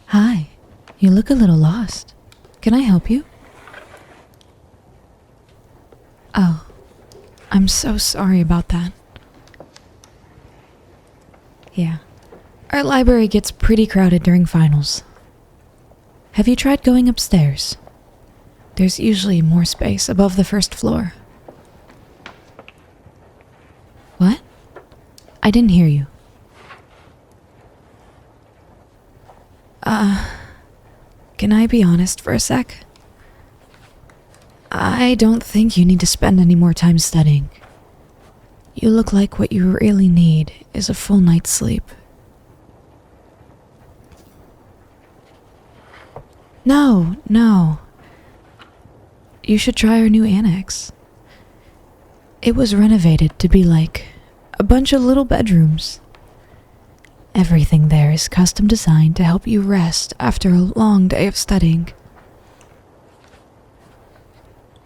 Hi, you look a little lost. Can I help you? Oh, I'm so sorry about that. Yeah, our library gets pretty crowded during finals. Have you tried going upstairs? There's usually more space above the first floor. What? I didn't hear you. Can I be honest for a sec? I don't think you need to spend any more time studying. You look like what you really need is a full night's sleep. No. You should try our new annex. It was renovated to be like a bunch of little bedrooms. Everything there is custom designed to help you rest after a long day of studying.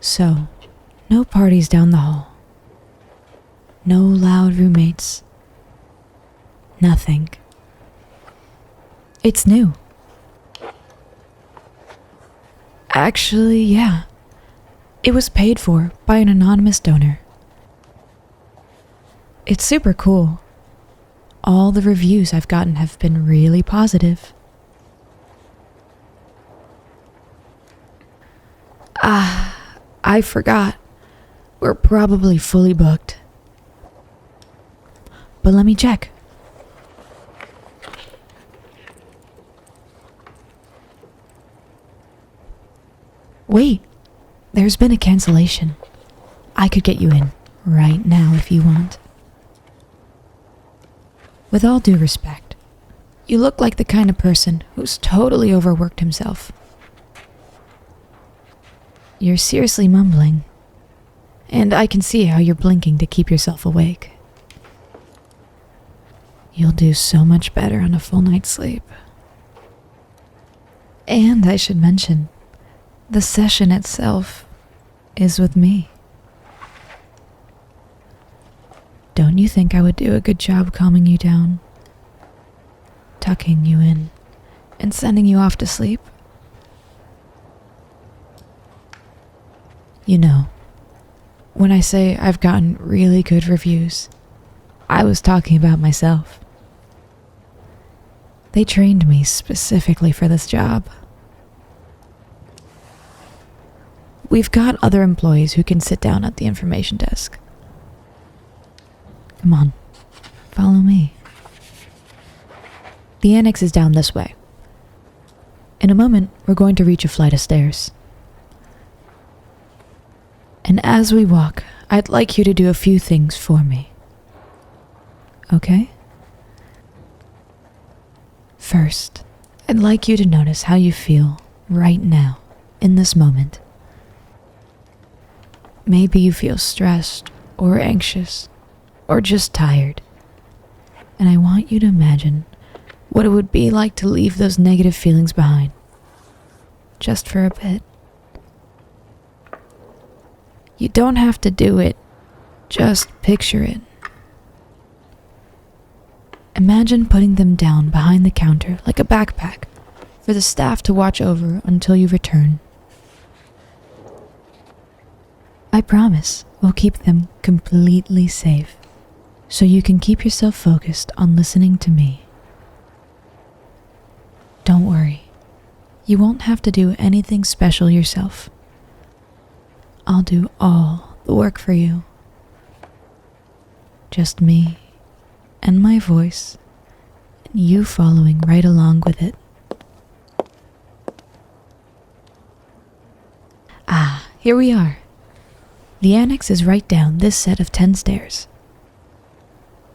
So, no parties down the hall. No loud roommates. Nothing. It's new. Actually, yeah. It was paid for by an anonymous donor. It's super cool. All the reviews I've gotten have been really positive. I forgot. We're probably fully booked. But let me check. Wait, there's been a cancellation. I could get you in right now if you want. With all due respect, you look like the kind of person who's totally overworked himself. You're seriously mumbling, and I can see how you're blinking to keep yourself awake. You'll do so much better on a full night's sleep. And I should mention, the session itself is with me. Don't you think I would do a good job calming you down, tucking you in, and sending you off to sleep? You know, when I say I've gotten really good reviews, I was talking about myself. They trained me specifically for this job. We've got other employees who can sit down at the information desk. Come on, follow me. The annex is down this way. In a moment, we're going to reach a flight of stairs. And as we walk, I'd like you to do a few things for me. Okay? First, I'd like you to notice how you feel right now, in this moment. Maybe you feel stressed or anxious or just tired. And I want you to imagine what it would be like to leave those negative feelings behind. Just for a bit. You don't have to do it. Just picture it. Imagine putting them down behind the counter like a backpack for the staff to watch over until you return. I promise we'll keep them completely safe, so you can keep yourself focused on listening to me. Don't worry, you won't have to do anything special yourself. I'll do all the work for you. Just me and my voice, and you following right along with it. Here we are. The annex is right down this set of 10 stairs.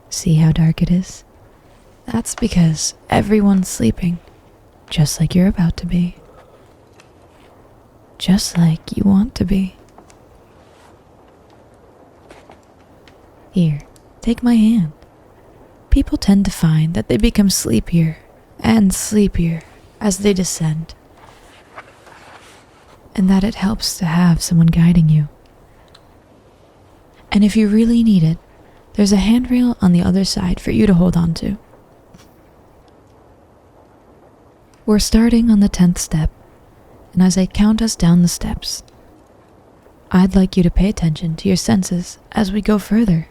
See how dark it is? That's because everyone's sleeping, just like you're about to be. Just like you want to be. Here, take my hand. People tend to find that they become sleepier and sleepier as they descend, and that it helps to have someone guiding you. And if you really need it, there's a handrail on the other side for you to hold on to. We're starting on the 10th step, and as I count us down the steps, I'd like you to pay attention to your senses as we go further.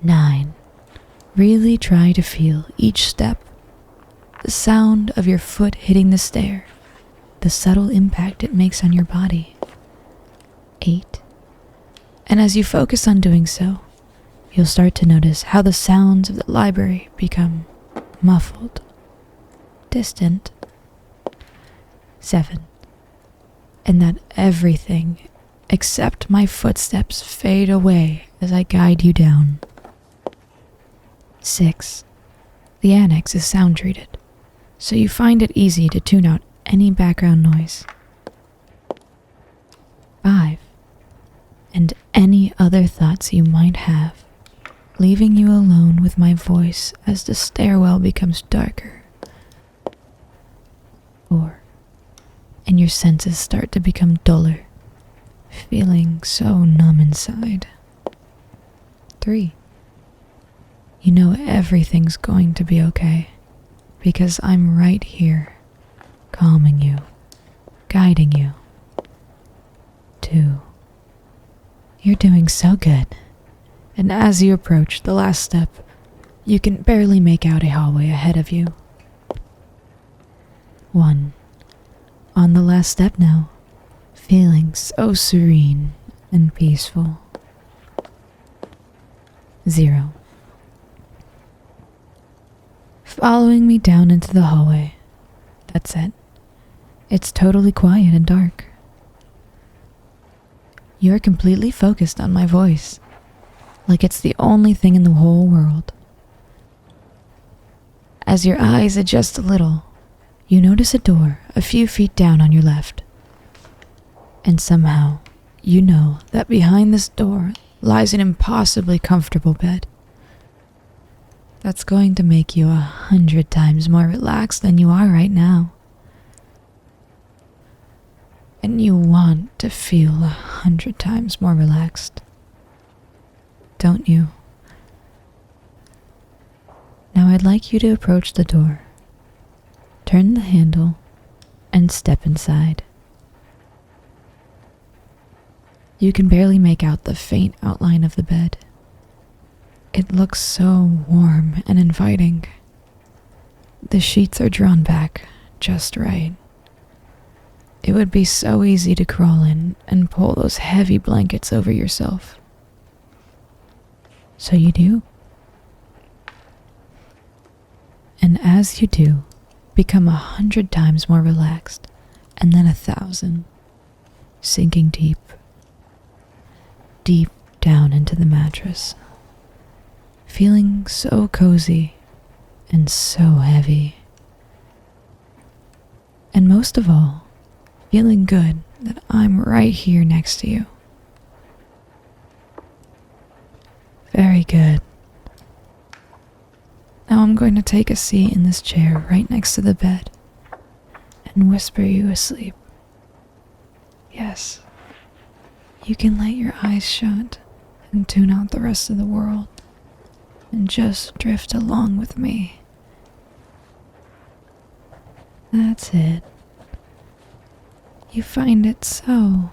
9. Really try to feel each step, the sound of your foot hitting the stair, the subtle impact it makes on your body. 8. And as you focus on doing so, you'll start to notice how the sounds of the library become muffled, distant. 7. And that everything except my footsteps fade away as I guide you down. 6. The annex is sound treated, so you find it easy to tune out any background noise. 5. And any other thoughts you might have, leaving you alone with my voice as the stairwell becomes darker. 4. And your senses start to become duller, feeling so numb inside. 3. You know everything's going to be okay, because I'm right here, calming you, guiding you. 2. You're doing so good, and as you approach the last step, you can barely make out a hallway ahead of you. 1. On the last step now, feeling so serene and peaceful. 0. Following me down into the hallway. That's it. It's totally quiet and dark. You're completely focused on my voice, like it's the only thing in the whole world. As your eyes adjust a little, you notice a door a few feet down on your left. And somehow, you know that behind this door lies an impossibly comfortable bed. That's going to make you 100 times more relaxed than you are right now. And you want to feel 100 times more relaxed, don't you? Now I'd like you to approach the door, turn the handle, and step inside. You can barely make out the faint outline of the bed. It looks so warm and inviting. The sheets are drawn back just right. It would be so easy to crawl in and pull those heavy blankets over yourself. So you do. And as you do, become 100 times more relaxed, and then 1,000, sinking deep, deep down into the mattress, feeling so cozy and so heavy. And most of all, feeling good that I'm right here next to you. Very good. Now I'm going to take a seat in this chair right next to the bed and whisper you asleep. Yes, you can let your eyes shut and tune out the rest of the world and just drift along with me. That's it. You find it so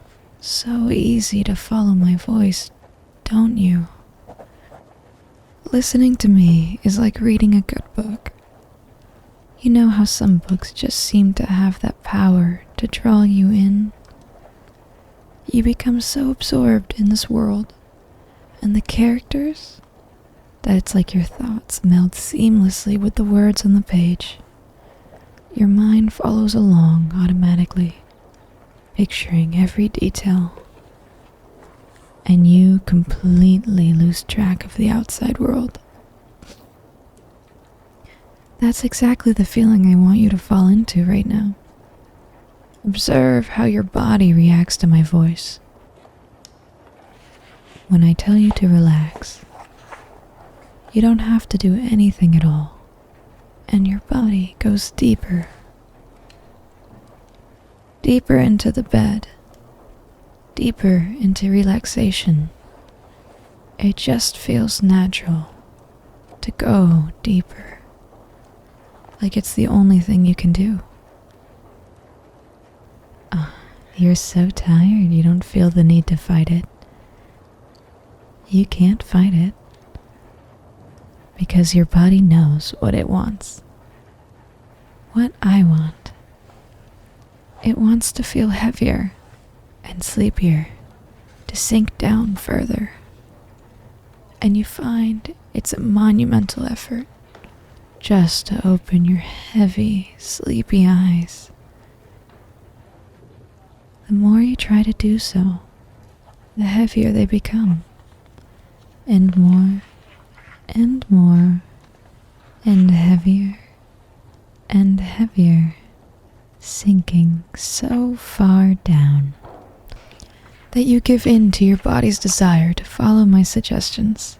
easy to follow my voice, don't you? Listening to me is like reading a good book. You know how some books just seem to have that power to draw you in? You become so absorbed in this world and the characters that it's like your thoughts meld seamlessly with the words on the page. Your mind follows along automatically, picturing every detail, and you completely lose track of the outside world. That's exactly the feeling I want you to fall into right now. Observe how your body reacts to my voice. When I tell you to relax, you don't have to do anything at all, and your body goes deeper, deeper into the bed, deeper into relaxation. It just feels natural to go deeper. like it's the only thing you can do. You're so tired you don't feel the need to fight it. You can't fight it because your body knows what it wants. What I want. It wants to feel heavier and sleepier, to sink down further. And you find it's a monumental effort just to open your heavy, sleepy eyes. The more you try to do so, the heavier they become, and more, and more, and heavier, and heavier, sinking so far down that you give in to your body's desire to follow my suggestions,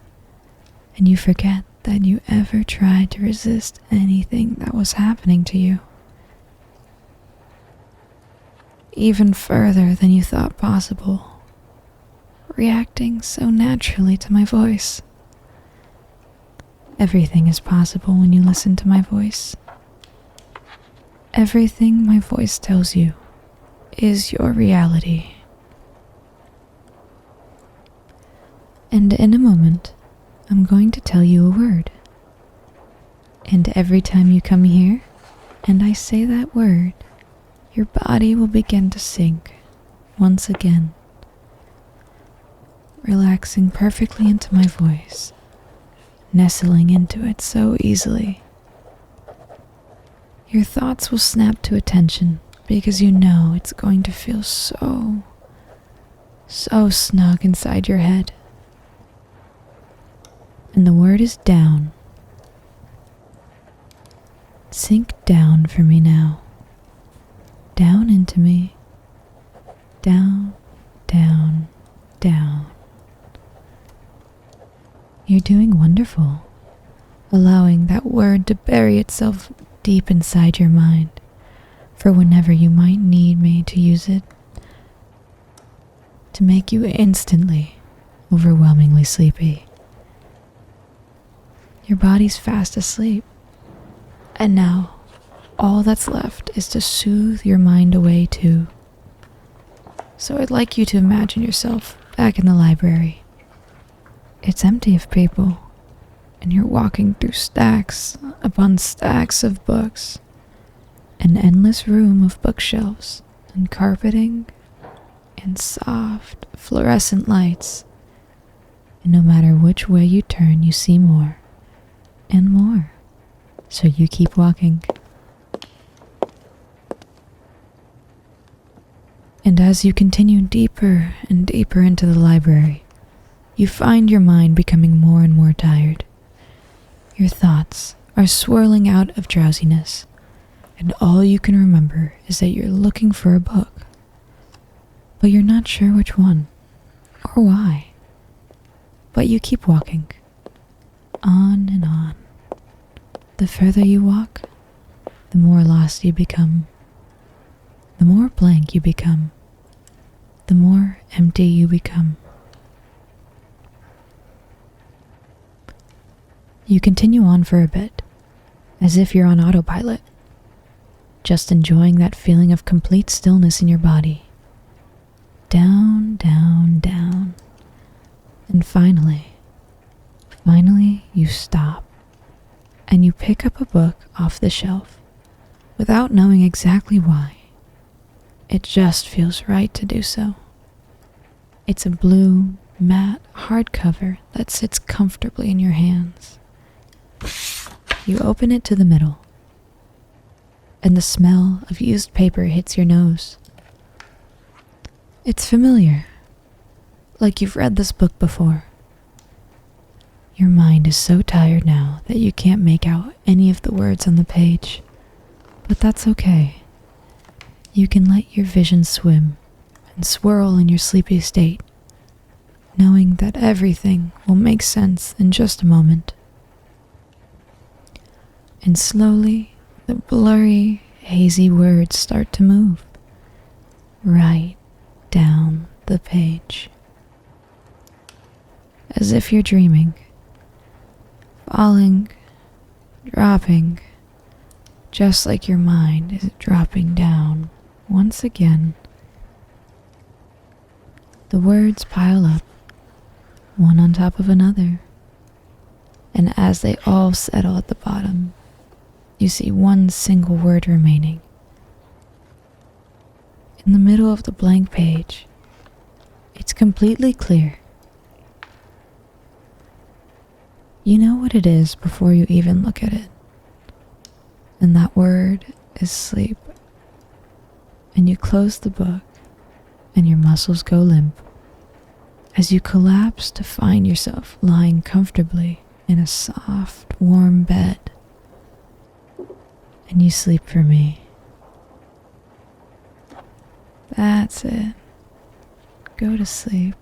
and you forget that you ever tried to resist anything that was happening to you. Even further than you thought possible, reacting so naturally to my voice. Everything is possible when you listen to my voice. Everything my voice tells you is your reality. And in a moment, I'm going to tell you a word. And every time you come here and I say that word, your body will begin to sink once again, relaxing perfectly into my voice, nestling into it so easily. Your thoughts will snap to attention because you know it's going to feel so snug inside your head. And the word is down. Sink down for me now. Down into me. Down, down, down. You're doing wonderful, allowing that word to bury itself deep inside your mind for whenever you might need me to use it to make you instantly, overwhelmingly sleepy. Your body's fast asleep, and now all that's left is to soothe your mind away too. So I'd like you to imagine yourself back in the library. It's empty of people, and you're walking through stacks upon stacks of books, an endless room of bookshelves and carpeting and soft fluorescent lights. And no matter which way you turn, you see more and more. So you keep walking. And as you continue deeper and deeper into the library, you find your mind becoming more and more tired. Your thoughts are swirling out of drowsiness, and all you can remember is that you're looking for a book, but you're not sure which one or why. But you keep walking, on and on. The further you walk, the more lost you become, the more blank you become, the more empty you become. You continue on for a bit, as if you're on autopilot, just enjoying that feeling of complete stillness in your body. Down, down, down. And finally you stop, and you pick up a book off the shelf, without knowing exactly why. It just feels right to do so. It's a blue, matte hardcover that sits comfortably in your hands. You open it to the middle, and the smell of used paper hits your nose. It's familiar, like you've read this book before. Your mind is so tired now that you can't make out any of the words on the page, but that's okay. You can let your vision swim and swirl in your sleepy state, knowing that everything will make sense in just a moment. And slowly, the blurry, hazy words start to move, right down the page. As if you're dreaming, falling, dropping, just like your mind is dropping down once again. The words pile up, one on top of another, and as they all settle at the bottom, you see one single word remaining. In the middle of the blank page, it's completely clear. You know what it is before you even look at it. And that word is sleep. And you close the book, and your muscles go limp as you collapse to find yourself lying comfortably in a soft, warm bed. And you sleep for me. That's it. Go to sleep.